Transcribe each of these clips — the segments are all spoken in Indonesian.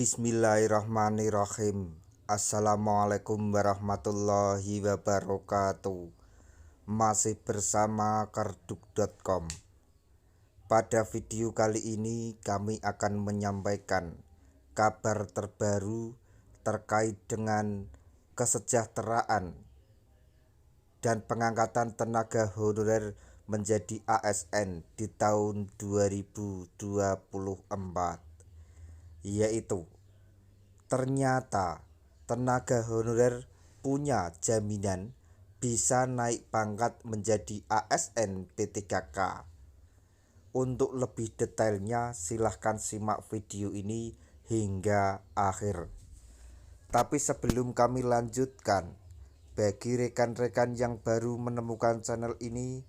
Bismillahirrahmanirrahim. Assalamualaikum warahmatullahi wabarakatuh. Masih bersama karduk.com. Pada video kali ini kami akan menyampaikan kabar terbaru terkait dengan kesejahteraan dan pengangkatan tenaga honorer menjadi ASN di tahun 2024, yaitu ternyata tenaga honorer punya jaminan bisa naik pangkat menjadi ASN P3K. Untuk lebih detailnya silahkan simak video ini hingga akhir. Tapi sebelum kami lanjutkan, bagi rekan-rekan yang baru menemukan channel ini,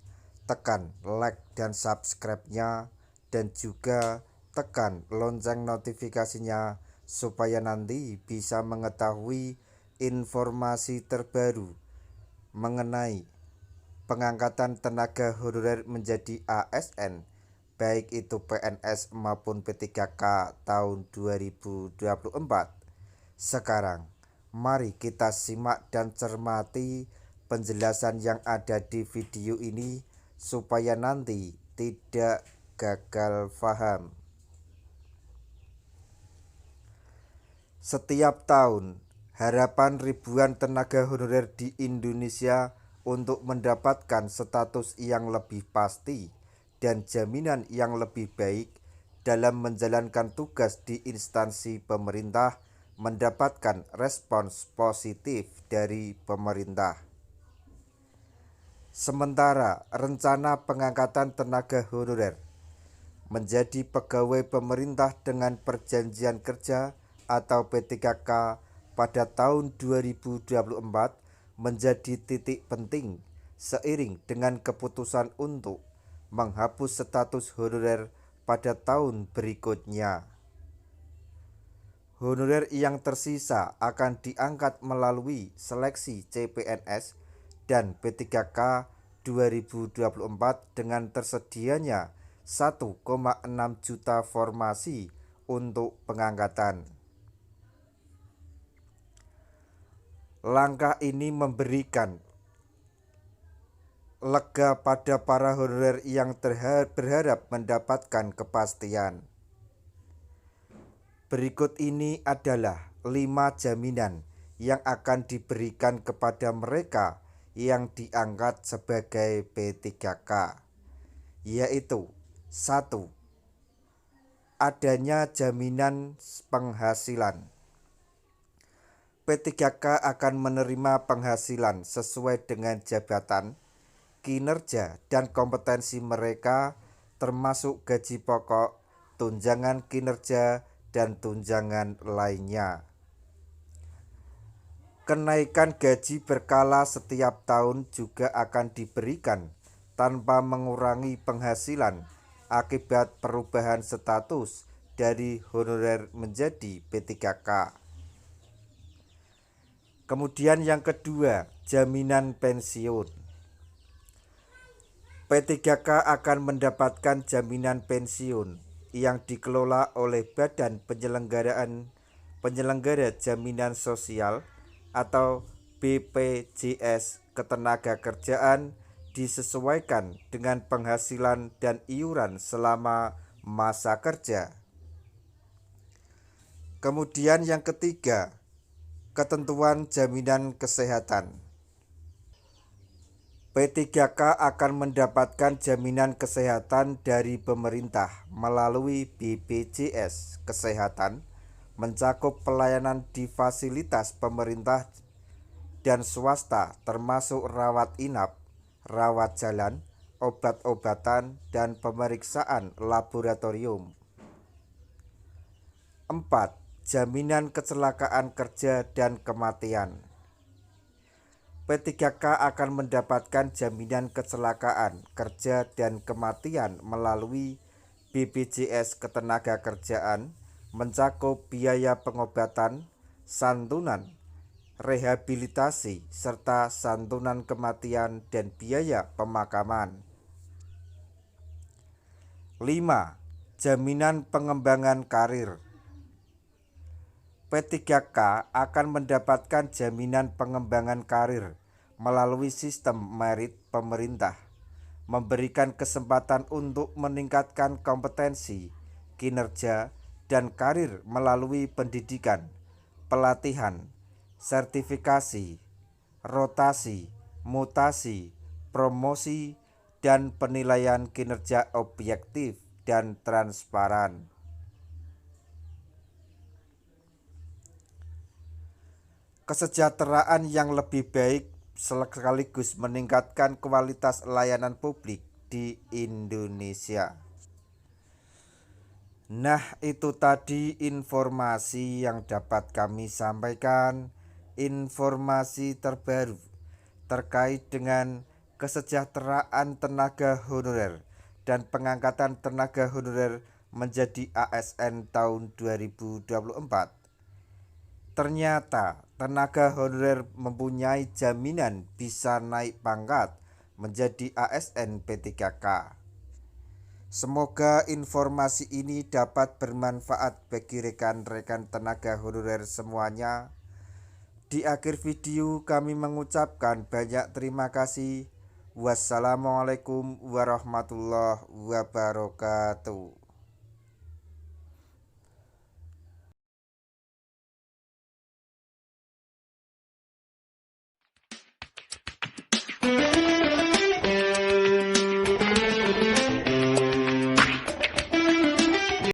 tekan like dan subscribe-nya, dan juga tekan lonceng notifikasinya supaya nanti bisa mengetahui informasi terbaru mengenai pengangkatan tenaga honorer menjadi ASN, baik itu PNS maupun P3K tahun 2024. Sekarang mari kita simak dan cermati penjelasan yang ada di video ini supaya nanti tidak gagal paham. Setiap tahun, harapan ribuan tenaga honorer di Indonesia untuk mendapatkan status yang lebih pasti dan jaminan yang lebih baik dalam menjalankan tugas di instansi pemerintah mendapatkan respons positif dari pemerintah. Sementara rencana pengangkatan tenaga honorer menjadi pegawai pemerintah dengan perjanjian kerja atau P3K pada tahun 2024 menjadi titik penting seiring dengan keputusan untuk menghapus status honorer pada tahun berikutnya. Honorer yang tersisa akan diangkat melalui seleksi CPNS dan P3K 2024 dengan tersedianya 1,6 juta formasi untuk pengangkatan. Langkah ini memberikan lega pada para honorer yang berharap mendapatkan kepastian. Berikut ini adalah 5 jaminan yang akan diberikan kepada mereka yang diangkat sebagai P3K, yaitu 1. Adanya jaminan penghasilan. P3K akan menerima penghasilan sesuai dengan jabatan, kinerja, dan kompetensi mereka, termasuk gaji pokok, tunjangan kinerja, dan tunjangan lainnya. Kenaikan gaji berkala setiap tahun juga akan diberikan tanpa mengurangi penghasilan akibat perubahan status dari honorer menjadi P3K. Kemudian yang kedua, jaminan pensiun. P3K akan mendapatkan jaminan pensiun yang dikelola oleh Badan Penyelenggara Jaminan Sosial atau BPJS Ketenagakerjaan disesuaikan dengan penghasilan dan iuran selama masa kerja. Kemudian yang ketiga, ketentuan jaminan kesehatan. P3K akan mendapatkan jaminan kesehatan dari pemerintah melalui BPJS Kesehatan, mencakup pelayanan di fasilitas pemerintah dan swasta termasuk rawat inap, rawat jalan, obat-obatan, dan pemeriksaan laboratorium. 4. Jaminan kecelakaan kerja dan kematian. P3K akan mendapatkan jaminan kecelakaan kerja dan kematian melalui BPJS Ketenagakerjaan, mencakup biaya pengobatan, santunan, rehabilitasi, serta santunan kematian dan biaya pemakaman. 5. Jaminan pengembangan karir. P3K akan mendapatkan jaminan pengembangan karir melalui sistem merit pemerintah, memberikan kesempatan untuk meningkatkan kompetensi, kinerja, dan karir melalui pendidikan, pelatihan, sertifikasi, rotasi, mutasi, promosi, dan penilaian kinerja objektif dan transparan. Kesejahteraan yang lebih baik sekaligus meningkatkan kualitas layanan publik di Indonesia. Nah, itu tadi informasi yang dapat kami sampaikan, informasi terbaru terkait dengan kesejahteraan tenaga honorer dan pengangkatan tenaga honorer menjadi ASN tahun 2024. Ternyata tenaga honorer mempunyai jaminan bisa naik pangkat menjadi ASN P3K. Semoga informasi ini dapat bermanfaat bagi rekan-rekan tenaga honorer semuanya. Di akhir video kami mengucapkan banyak terima kasih. Wassalamualaikum warahmatullahi wabarakatuh.